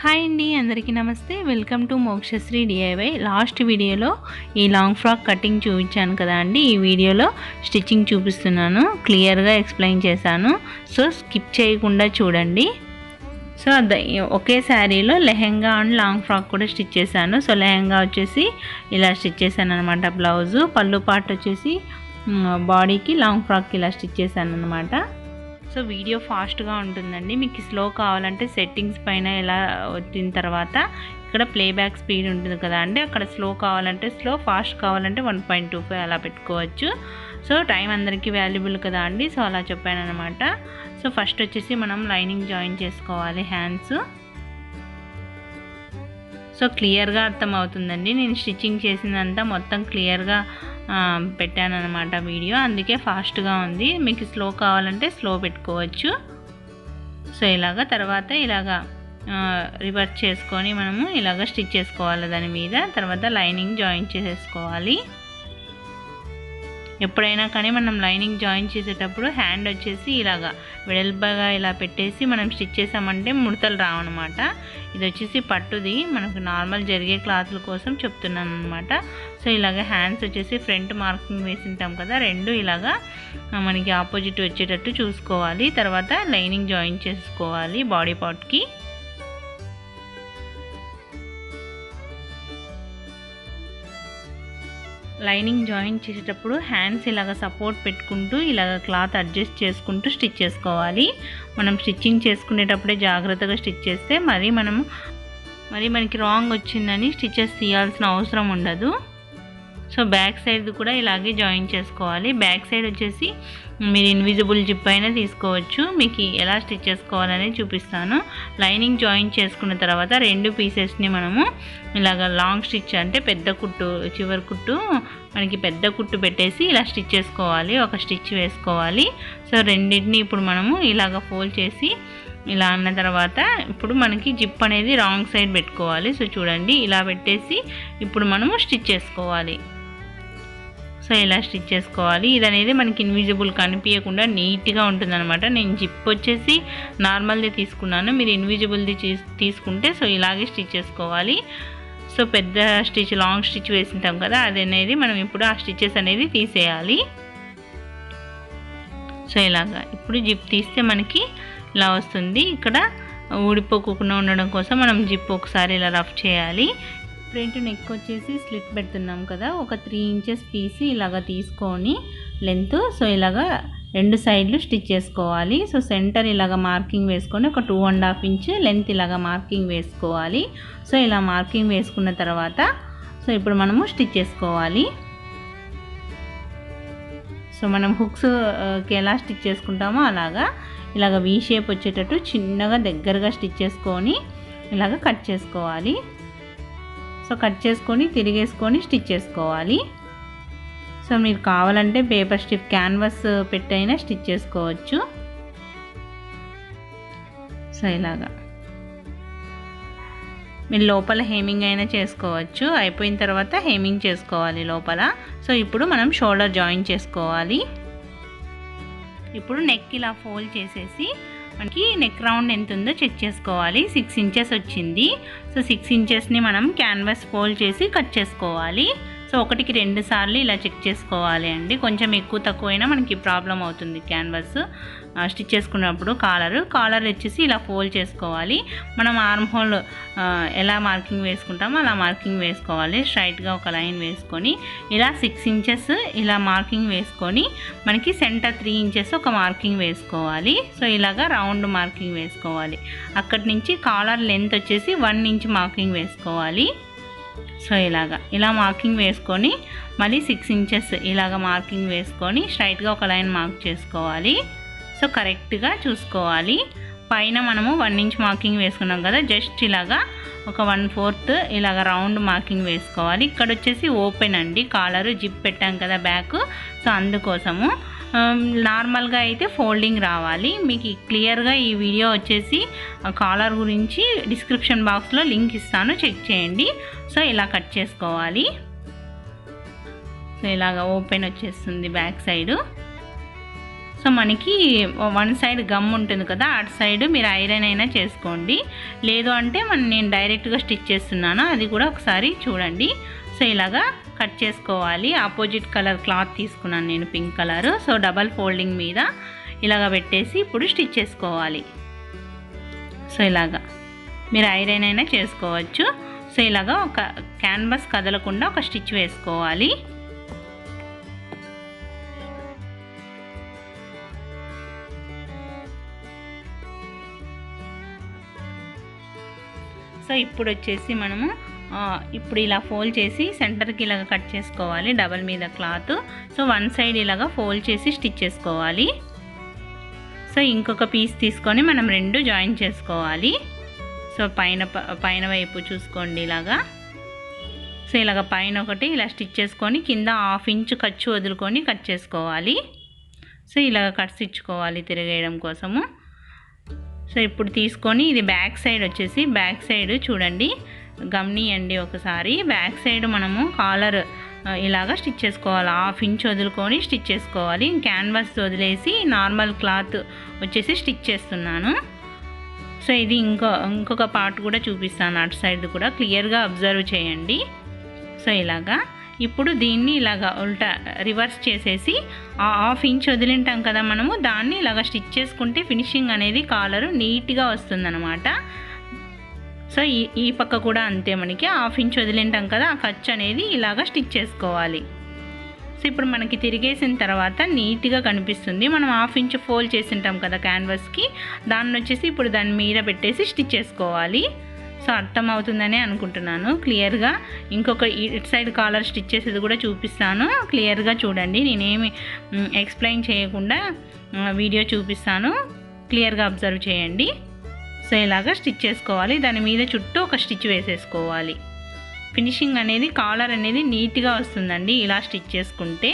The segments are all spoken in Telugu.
హాయ్ అండి, అందరికీ నమస్తే. Welcome to Mokshasri DIY. Last వీడియోలో ఈ లాంగ్ ఫ్రాక్ కటింగ్ చూపించాను కదా అండి. ఈ వీడియోలో స్టిచ్చింగ్ చూపిస్తున్నాను, క్లియర్గా ఎక్స్ప్లెయిన్ చేశాను. సో స్కిప్ చేయకుండా చూడండి. సో ఒకే శారీలో లెహెంగా అండ్ లాంగ్ ఫ్రాక్ కూడా స్టిచ్ చేశాను. సో లెహెంగా వచ్చేసి ఇలా స్టిచ్ చేశాను అనమాట. బ్లౌజు పళ్ళు పార్ట్ వచ్చేసి బాడీకి, లాంగ్ ఫ్రాక్కి ఇలా స్టిచ్ చేశాను అనమాట. సో వీడియో ఫాస్ట్గా ఉంటుందండి. మీకు స్లో కావాలంటే సెట్టింగ్స్ పైన ఇలా వచ్చిన తర్వాత ఇక్కడ ప్లేబ్యాక్ స్పీడ్ ఉంటుంది కదా అండి, అక్కడ స్లో కావాలంటే స్లో, ఫాస్ట్ కావాలంటే 1.25 అలా పెట్టుకోవచ్చు. సో టైం అందరికీ వాల్యుబుల్ కదా అండి, సో అలా చెప్పాను అనమాట. సో ఫస్ట్ వచ్చేసి మనం లైనింగ్ జాయిన్ చేసుకోవాలి హ్యాండ్స్. సో క్లియర్గా అర్థమవుతుందండి, నేను స్టిచ్చింగ్ చేసిందంతా మొత్తం క్లియర్గా పెట్టాను అనమాట వీడియో, అందుకే ఫాస్ట్గా ఉంది. మీకు స్లో కావాలంటే స్లో పెట్టుకోవచ్చు. సో ఇలాగ తర్వాత ఇలాగా రివర్స్ చేసుకొని మనము ఇలాగ స్టిచ్ చేసుకోవాలి దాని మీద. తర్వాత లైనింగ్ జాయిన్ చేసేసుకోవాలి. ఎప్పుడైనా కానీ మనం లైనింగ్ జాయిన్ చేసేటప్పుడు హ్యాండ్ వచ్చేసి ఇలాగా వెడల్పుగా ఇలా పెట్టేసి మనం స్టిచ్ చేసామంటే ముడతలు రావన్నమాట. ఇది వచ్చేసి పట్టుది, మనకు నార్మల్ జరిగే క్లాత్ల కోసం చెప్తున్నాను అనమాట. సో ఇలాగ హ్యాండ్స్ వచ్చేసి ఫ్రంట్ మార్కింగ్ వేసింటాం కదా, రెండు ఇలాగా మనకి ఆపోజిట్ వచ్చేటట్టు చూసుకోవాలి. తర్వాత లైనింగ్ జాయిన్ చేసుకోవాలి బాడీ పార్ట్కి. లైనింగ్ జాయిన్ చేసేటప్పుడు హ్యాండ్స్ ఇలాగ సపోర్ట్ పెట్టుకుంటూ ఇలాగ క్లాత్ అడ్జస్ట్ చేసుకుంటూ స్టిచ్ చేసుకోవాలి. మనం స్టిచ్చింగ్ చేసుకునేటప్పుడే జాగ్రత్తగా స్టిచ్ చేస్తే మరి మనకి రాంగ్ వచ్చిందని స్టిచెస్ తీయాల్సిన అవసరం ఉండదు. సో బ్యాక్ సైడ్ కూడా ఇలాగే జాయిన్ చేసుకోవాలి. బ్యాక్ సైడ్ వచ్చేసి మీరు ఇన్విజిబుల్ జిప్ అయినా తీసుకోవచ్చు, మీకు ఎలా స్టిచ్ చేసుకోవాలని చూపిస్తాను. లైనింగ్ జాయిన్ చేసుకున్న తర్వాత రెండు పీసెస్ని మనము ఇలాగ లాంగ్ స్టిచ్ అంటే పెద్ద కుట్టు, చివరి కుట్టు మనకి పెద్ద కుట్టు పెట్టేసి ఇలా స్టిచ్ చేసుకోవాలి, ఒక స్టిచ్ వేసుకోవాలి. సో రెండింటిని ఇప్పుడు మనము ఇలాగ ఫోల్డ్ చేసి ఇలా అన్న తర్వాత ఇప్పుడు మనకి జిప్ అనేది రాంగ్ సైడ్ పెట్టుకోవాలి. సో చూడండి, ఇలా పెట్టేసి ఇప్పుడు మనము స్టిచ్ చేసుకోవాలి. సో ఇలా స్టిచ్ చేసుకోవాలి. ఇది అనేది మనకి ఇన్విజిబుల్ కనిపించకుండా నీట్గా ఉంటుందన్నమాట. నేను జిప్ వచ్చేసి నార్మల్ది తీసుకున్నాను, మీరు ఇన్విజిబుల్ది తీసుకుంటే సో ఇలాగే స్టిచ్ చేసుకోవాలి. సో పెద్ద స్టిచ్, లాంగ్ స్టిచ్ వేసింటాం కదా, అది అనేది మనం ఇప్పుడు ఆ స్టిచెస్ అనేది తీసేయాలి. సో ఇలాగా ఇప్పుడు జిప్ తీస్తే మనకి ఇలా వస్తుంది. ఇక్కడ ఊడిపోకుండా ఉండడం కోసం మనం జిప్ ఒకసారి ఇలా రఫ్ చేయాలి. ఫ్రంట్ నెక్ వచ్చేసి స్లిట్ పెడుతున్నాం కదా, ఒక 3 ఇంచెస్ పీస్ ఇలాగ తీసుకొని లెంత్, సో ఇలాగా రెండు సైడ్లు స్టిచ్ చేసుకోవాలి. సో సెంటర్ ఇలాగ మార్కింగ్ వేసుకొని ఒక 2.5 ఇంచ్ లెంత్ ఇలాగ మార్కింగ్ వేసుకోవాలి. సో ఇలా మార్కింగ్ వేసుకున్న తర్వాత సో ఇప్పుడు మనము స్టిచ్ చేసుకోవాలి. సో మనం హుక్స్కి ఎలా స్టిచ్ చేసుకుంటామో అలాగా ఇలాగ వీ షేప్ వచ్చేటట్టు చిన్నగా దగ్గరగా స్టిచ్ చేసుకొని ఇలాగ కట్ చేసుకోవాలి. సో కట్ చేసుకొని తిరిగేసుకొని స్టిచ్ చేసుకోవాలి. సో మీరు కావాలంటే పేపర్ స్టిఫ్ క్యాన్వాస్ పెట్టైనా స్టిచ్ చేసుకోవచ్చు. సో ఇలాగా మీరు లోపల హేమింగ్ అయినా చేసుకోవచ్చు. అయిపోయిన తర్వాత హేమింగ్ చేసుకోవాలి లోపల. సో ఇప్పుడు మనం షోల్డర్ జాయిన్ చేసుకోవాలి. ఇప్పుడు నెక్ ఇలా ఫోల్డ్ చేసేసి మనకి నెక్ రౌండ్ ఎంత ఉందో చెక్ చేసుకోవాలి. 6 ఇంచెస్ వచ్చింది. సో 6 ఇంచెస్ని మనం క్యాన్వాస్ ఫోల్డ్ చేసి కట్ చేసుకోవాలి. సో 1కి 2 సార్లు ఇలా చెక్ చేసుకోవాలి అండి. కొంచెం ఎక్కువ తక్కువైనా మనకి ప్రాబ్లం అవుతుంది క్యాన్వాస్ స్టిచ్ చేసుకున్నప్పుడు. కాలర్ వచ్చేసి ఇలా ఫోల్డ్ చేసుకోవాలి. మనం ఆర్మ్ హోల్ ఎలా మార్కింగ్ వేసుకుంటామో అలా మార్కింగ్ వేసుకోవాలి. స్ట్రైట్గా ఒక లైన్ వేసుకొని ఇలా 6 ఇంచెస్ ఇలా మార్కింగ్ వేసుకొని మనకి సెంటర్ 3 ఇంచెస్ ఒక మార్కింగ్ వేసుకోవాలి. సో ఇలాగా రౌండ్ మార్కింగ్ వేసుకోవాలి. అక్కడి నుంచి కాలర్ లెంత్ వచ్చేసి 1 ఇంచ్ మార్కింగ్ వేసుకోవాలి. సో ఇలా మార్కింగ్ వేసుకొని మళ్ళీ 6 ఇంచెస్ ఇలాగ మార్కింగ్ వేసుకొని స్ట్రైట్గా ఒక లైన్ మార్క్ చేసుకోవాలి. సో కరెక్ట్గా చూసుకోవాలి. పైన మనము 1 ఇంచ్ మార్కింగ్ వేసుకున్నాం కదా, జస్ట్ ఇలాగా ఒక 1/4 ఇలాగ రౌండ్ మార్కింగ్ వేసుకోవాలి. ఇక్కడ వచ్చేసి ఓపెన్ అండి, కాలరు జిప్ పెట్టాం కదా బ్యాక్, సో అందుకోసము. నార్మల్గా అయితే ఫోల్డింగ్ రావాలి. మీకు క్లియర్గా ఈ వీడియో వచ్చేసి కాలర్ గురించి డిస్క్రిప్షన్ బాక్స్లో లింక్ ఇస్తాను, చెక్ చేయండి. సో ఇలా కట్ చేసుకోవాలి. సో ఇలాగ ఓపెన్ వచ్చేస్తుంది బ్యాక్ సైడు. సో మనకి వన్ సైడ్ గమ్ ఉంటుంది కదా, అటు సైడ్ మీరు ఐరన్ అయినా చేసుకోండి, లేదు అంటే నేను డైరెక్ట్గా స్టిచ్ చేస్తున్నాను, అది కూడా ఒకసారి చూడండి. సో ఇలాగా కట్ చేసుకోవాలి. ఆపోజిట్ కలర్ క్లాత్ తీసుకున్నాను నేను, pink colour. So double folding మీద ఇలాగ పెట్టేసి ఇప్పుడు స్టిచ్ చేసుకోవాలి. సో ఇలాగా మీరు ఐరన్ అయినా చేసుకోవచ్చు. సో ఇలాగా ఒక క్యాన్వాస్ కదలకుండా ఒక స్టిచ్ వేసుకోవాలి. సో ఇప్పుడు వచ్చేసి మనము ఇప్పుడు ఇలా ఫోల్డ్ చేసి సెంటర్కి ఇలాగ కట్ చేసుకోవాలి, డబల్ మీద క్లాత్. సో వన్ సైడ్ ఇలాగ ఫోల్డ్ చేసి స్టిచ్ చేసుకోవాలి. సో ఇంకొక పీస్ తీసుకొని మనం రెండు జాయిన్ చేసుకోవాలి. సో పైన వైపు చూసుకోండి ఇలాగా. సో ఇలాగ పైన ఒకటి ఇలా స్టిచ్ చేసుకొని కింద 1/2 ఇంచ్ ఖర్చు వదులుకొని కట్ చేసుకోవాలి. సో ఇలాగ కట్స్ ఇచ్చుకోవాలి తిరిగేయడం కోసము. సో ఇప్పుడు తీసుకొని ఇది బ్యాక్ సైడ్ వచ్చేసి, బ్యాక్ సైడ్ చూడండి, గమనియండి ఒకసారి. బ్యాక్ సైడ్ మనము కాలర్ ఇలాగా స్టిచ్ చేసుకోవాలి, 1/2 ఇంచ్ వదులుకొని స్టిచ్ చేసుకోవాలి. క్యాన్వాస్ వదిలేసి నార్మల్ క్లాత్ వచ్చేసి స్టిచ్ చేస్తున్నాను. సో ఇది ఇంకొక పార్ట్ కూడా చూపిస్తాను, అటు సైడ్ కూడా క్లియర్గా అబ్జర్వ్ చేయండి. సో ఇలాగా ఇప్పుడు దీన్ని ఇలాగా ఉల్టా రివర్స్ చేసేసి 1/2 ఇంచ్ వదిలింటాం కదా మనము, దాన్ని ఇలాగ స్టిచ్ చేసుకుంటే ఫినిషింగ్ అనేది కాలరు నీట్గా వస్తుందన్నమాట. సో ఈ పక్క కూడా అంతే, మనకి 1/2 ఇంచ్ వదిలింటాం కదా, ఆ ఖర్చు అనేది ఇలాగ స్టిచ్ చేసుకోవాలి. సో ఇప్పుడు మనకి తిరిగేసిన తర్వాత నీట్గా కనిపిస్తుంది. మనం 1/2 ఇంచ్ ఫోల్డ్ చేసింటాం కదా క్యాన్వాస్కి, దాన్ని వచ్చేసి ఇప్పుడు దాని మీద పెట్టేసి స్టిచ్ చేసుకోవాలి. సో అర్థం అవుతుందని అనుకుంటున్నాను క్లియర్గా. ఇంకొక ఇటు సైడ్ కాలర్ స్టిచ్ చేసేది కూడా చూపిస్తాను, క్లియర్గా చూడండి. నేనేమి ఎక్స్ప్లెయిన్ చేయకుండా వీడియో చూపిస్తాను, క్లియర్గా అబ్జర్వ్ చేయండి. సో ఇలాగ స్టిచ్ చేసుకోవాలి, దాని మీద చుట్టూ ఒక స్టిచ్ వేసేసుకోవాలి. ఫినిషింగ్ అనేది కాలర్ అనేది నీట్గా వస్తుందండి ఇలా స్టిచ్ చేసుకుంటే.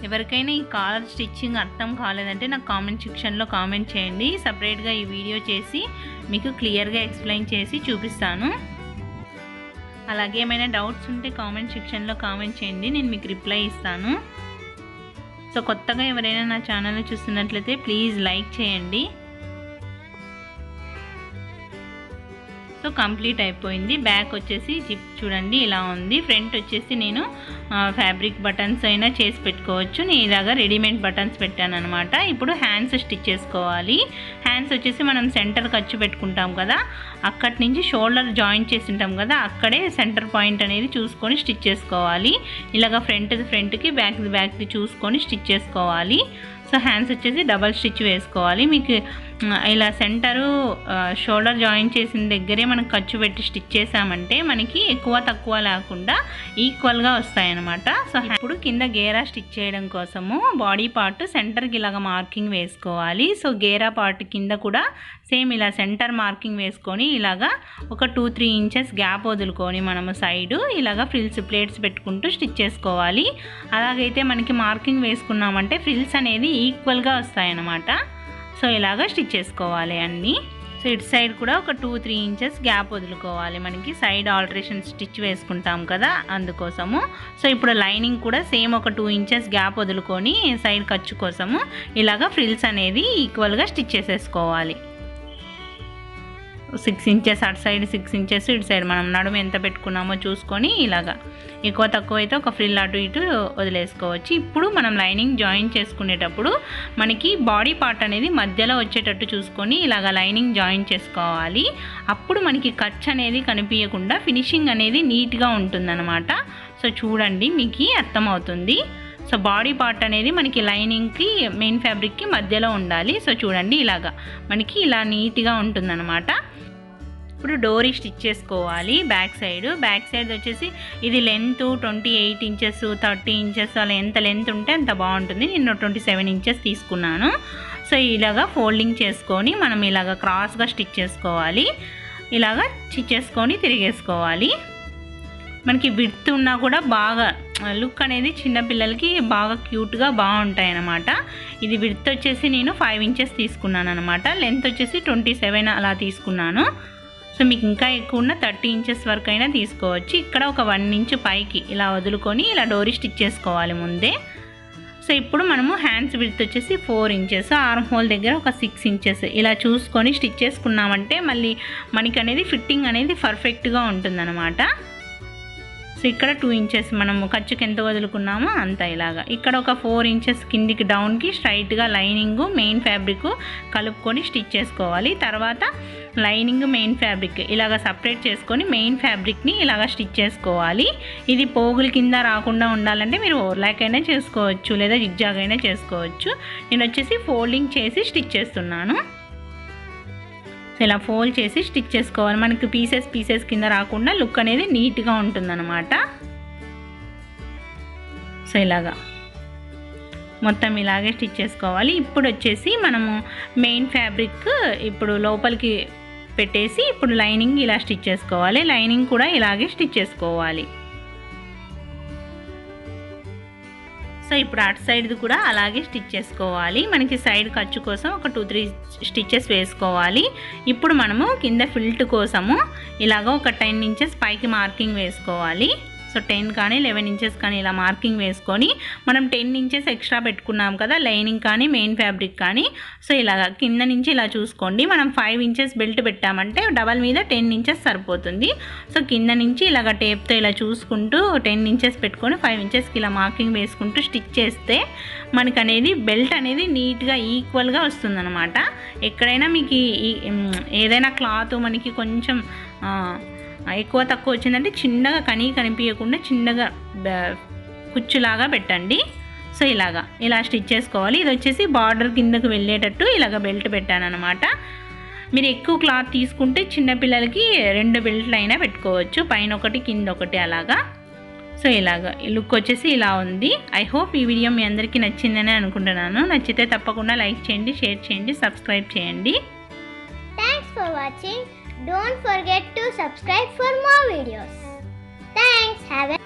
ఎవరికైనా ఈ కాలర్ స్టిచ్చింగ్ అర్థం కాలేదంటే నాకు కామెంట్ సెక్షన్లో కామెంట్ చేయండి, సపరేట్గా ఈ వీడియో చేసి మీకు క్లియర్గా ఎక్స్ప్లెయిన్ చేసి చూపిస్తాను. అలాగే ఏమైనా డౌట్స్ ఉంటే కామెంట్ సెక్షన్లో కామెంట్ చేయండి, నేను మీకు రిప్లై ఇస్తాను. సో కొత్తగా ఎవరైనా నా ఛానల్ని చూస్తున్నట్లయితే ప్లీజ్ లైక్ చేయండి. సో కంప్లీట్ అయిపోయింది. బ్యాక్ వచ్చేసి జిప్ చూడండి ఇలా ఉంది. ఫ్రంట్ వచ్చేసి నేను ఫ్యాబ్రిక్ బటన్స్ అయినా చేసి పెట్టుకోవచ్చు, నేను ఇలాగా రెడీమేడ్ బటన్స్ పెట్టాను అనమాట. ఇప్పుడు హ్యాండ్స్ స్టిచ్ చేసుకోవాలి. హ్యాండ్స్ వచ్చేసి మనం సెంటర్ ఖర్చు పెట్టుకుంటాం కదా, అక్కడి నుంచి షోల్డర్ జాయింట్ చేసి ఉంటాం కదా, అక్కడే సెంటర్ పాయింట్ అనేది చూసుకొని స్టిచ్ చేసుకోవాలి. ఇలాగ ఫ్రంట్కి బ్యాక్ది చూసుకొని స్టిచ్ చేసుకోవాలి. సో హ్యాండ్స్ వచ్చేసి డబల్ స్టిచ్ వేసుకోవాలి. మీకు ఇలా సెంటరు షోల్డర్ జాయిన్ చేసిన దగ్గరే మనం ఖర్చు పెట్టి స్టిచ్ చేసామంటే మనకి ఎక్కువ తక్కువ లేకుండా ఈక్వల్గా వస్తాయన్నమాట. సో ఇప్పుడు కింద గేరా స్టిచ్ చేయడం కోసము బాడీ పార్ట్ సెంటర్కి ఇలాగ మార్కింగ్ వేసుకోవాలి. సో గేరా పార్ట్ కింద కూడా సేమ్ ఇలా సెంటర్ మార్కింగ్ వేసుకొని ఇలాగా ఒక 2-3 ఇంచెస్ గ్యాప్ వదులుకొని మనము సైడు ఇలాగ ఫ్రిల్స్ ప్లేట్స్ పెట్టుకుంటూ స్టిచ్ చేసుకోవాలి. అలాగైతే మనకి మార్కింగ్ వేసుకున్నామంటే ఫ్రిల్స్ అనేది ఈక్వల్గా వస్తాయన్నమాట. సో ఇలాగ స్టిచ్ చేసుకోవాలి అన్నీ. సో ఇటు సైడ్ కూడా ఒక 2-3 ఇంచెస్ గ్యాప్ వదులుకోవాలి, మనకి సైడ్ ఆల్టరేషన్ స్టిచ్ వేసుకుంటాం కదా అందుకోసము. సో ఇప్పుడు లైనింగ్ కూడా సేమ్ ఒక 2 ఇంచెస్ గ్యాప్ వదులుకొని సైడ్ ఖర్చు కోసము ఇలాగ ఫ్రిల్స్ అనేది ఈక్వల్గా స్టిచ్ చేసేసుకోవాలి. 6 ఇంచెస్ అటు సైడ్, 6 ఇంచెస్ ఇటు సైడ్, మనం నడుము ఎంత పెట్టుకున్నామో చూసుకొని ఇలాగా ఎక్కువ తక్కువ అయితే ఒక ఫ్రిల్ అటు ఇటు వదిలేసుకోవచ్చు. ఇప్పుడు మనం లైనింగ్ జాయిన్ చేసుకునేటప్పుడు మనకి బాడీ పార్ట్ అనేది మధ్యలో వచ్చేటట్టు చూసుకొని ఇలాగ లైనింగ్ జాయిన్ చేసుకోవాలి. అప్పుడు మనకి ఖర్చు అనేది కనిపించకుండా ఫినిషింగ్ అనేది నీట్గా ఉంటుందన్నమాట. సో చూడండి మీకు అర్థమవుతుంది. సో బాడీ పార్ట్ అనేది మనకి లైనింగ్కి మెయిన్ ఫ్యాబ్రిక్కి మధ్యలో ఉండాలి. సో చూడండి ఇలాగా మనకి ఇలా నీట్గా ఉంటుందన్నమాట. ఇప్పుడు డోరీ స్టిచ్ చేసుకోవాలి. బ్యాక్ సైడ్ వచ్చేసి ఇది లెంత్ 28 ఇంచెస్ 30 ఇంచెస్ అలా ఎంత లెంత్ ఉంటే అంత బాగుంటుంది. నేను 27 ఇంచెస్ తీసుకున్నాను. సో ఇలాగా ఫోల్డింగ్ చేసుకొని మనం ఇలాగ క్రాస్గా స్టిచ్ చేసుకోవాలి. ఇలాగా స్టిచ్ చేసుకొని తిరిగేసుకోవాలి. మనకి విడ్త్ ఉన్నా కూడా బాగా లుక్ అనేది చిన్నపిల్లలకి బాగా క్యూట్గా బాగుంటాయి అన్నమాట. ఇది విడ్త్ వచ్చేసి నేను 5 ఇంచెస్ తీసుకున్నాను అనమాట. లెంత్ వచ్చేసి 27 అలా తీసుకున్నాను. సో మీకు ఇంకా ఎక్కువ ఉన్న 30 ఇంచెస్ వరకు అయినా తీసుకోవచ్చు. ఇక్కడ ఒక 1 ఇంచ్ పైకి ఇలా వదులుకొని ఇలా డోరీ స్టిచ్ చేసుకోవాలి ముందే. సో ఇప్పుడు మనము హ్యాండ్స్ విడ్త్ వచ్చేసి 4 ఇంచెస్, ఆర్మ్ హోల్ దగ్గర ఒక 6 ఇంచెస్ ఇలా చూసుకొని స్టిచ్ చేసుకున్నామంటే మళ్ళీ మనకి అనేది ఫిట్టింగ్ అనేది పర్ఫెక్ట్గా ఉంటుందన్నమాట. సో ఇక్కడ 2 ఇంచెస్ మనము ఖర్చుకి ఎంత వదులుకున్నామో అంత ఇలాగా. ఇక్కడ ఒక 4 ఇంచెస్ కిందికి డౌన్కి స్ట్రైట్గా లైనింగ్ మెయిన్ ఫ్యాబ్రిక్ కలుపుకొని స్టిచ్ చేసుకోవాలి. తర్వాత లైనింగ్ మెయిన్ ఫ్యాబ్రిక్ ఇలాగ సపరేట్ చేసుకొని మెయిన్ ఫ్యాబ్రిక్ని ఇలాగ స్టిచ్ చేసుకోవాలి. ఇది పోగుల కింద రాకుండా ఉండాలంటే మీరు ఓవర్లాక్ అయినా చేసుకోవచ్చు లేదా జిగ్జాగ్ అయినా చేసుకోవచ్చు. నేను వచ్చేసి ఫోల్డింగ్ చేసి స్టిచ్ చేస్తున్నాను. ఇలా ఫోల్డ్ చేసి స్టిచ్ చేసుకోవాలి. మనకి పీసెస్ కింద రాకుండా లుక్ అనేది నీట్గా ఉంటుందన్నమాట. సో ఇలాగా మొత్తం ఇలాగే స్టిచ్ చేసుకోవాలి. ఇప్పుడు వచ్చేసి మనము మెయిన్ ఫ్యాబ్రిక్ ఇప్పుడు లోపలికి పెట్టేసి ఇప్పుడు లైనింగ్ ఇలా స్టిచ్ చేసుకోవాలి. లైనింగ్ కూడా ఇలాగే స్టిచ్ చేసుకోవాలి. సో ఇప్పుడు అటు సైడ్ది కూడా అలాగే స్టిచ్ చేసుకోవాలి. మనకి సైడ్ ఖర్చు కోసం ఒక 2-3 స్టిచెస్ వేసుకోవాలి. ఇప్పుడు మనము కింద ఫిల్ట్ కోసము ఇలాగ ఒక 10 ఇంచెస్ పైకి మార్కింగ్ వేసుకోవాలి. సో 10 కానీ 11 ఇంచెస్ కానీ ఇలా మార్కింగ్ వేసుకొని మనం 10 ఇంచెస్ ఎక్స్ట్రా పెట్టుకున్నాం కదా లైనింగ్ కానీ మెయిన్ ఫ్యాబ్రిక్ కానీ. సో ఇలాగ కింద నుంచి ఇలా చూసుకోండి. మనం 5 ఇంచెస్ బెల్ట్ పెట్టామంటే డబల్ మీద 10 ఇంచెస్ సరిపోతుంది. సో కింద నుంచి ఇలాగ టేప్తో ఇలా చూసుకుంటూ 10 ఇంచెస్ పెట్టుకొని 5 ఇంచెస్కి ఇలా మార్కింగ్ వేసుకుంటూ స్టిచ్ చేస్తే మనకు అనేది బెల్ట్ అనేది నీట్గా ఈక్వల్గా వస్తుందన్నమాట. ఎక్కడైనా మీకు ఏదైనా క్లాత్ మనకి కొంచెం ఎక్కువ తక్కువ వచ్చిందంటే చిన్నగా కనిపించకుండా చిన్నగా కుచ్చులాగా పెట్టండి. సో ఇలా స్టిచ్ చేసుకోవాలి. ఇది వచ్చేసి బార్డర్ కిందకు వెళ్ళేటట్టు ఇలాగ బెల్ట్ పెట్టాను అనమాట. మీరు ఎక్కువ క్లాత్ తీసుకుంటే చిన్నపిల్లలకి 2 బెల్ట్లు అయినా పెట్టుకోవచ్చు, పైన ఒకటి కింద ఒకటి అలాగా. సో ఇలాగ లుక్ వచ్చేసి ఇలా ఉంది. ఐ హోప్ ఈ వీడియో మీ అందరికీ నచ్చిందని అనుకుంటున్నాను. నచ్చితే తప్పకుండా లైక్ చేయండి, షేర్ చేయండి, సబ్స్క్రైబ్ చేయండి. Thanks for watching. Don't forget to subscribe for more videos. Thanks. Have a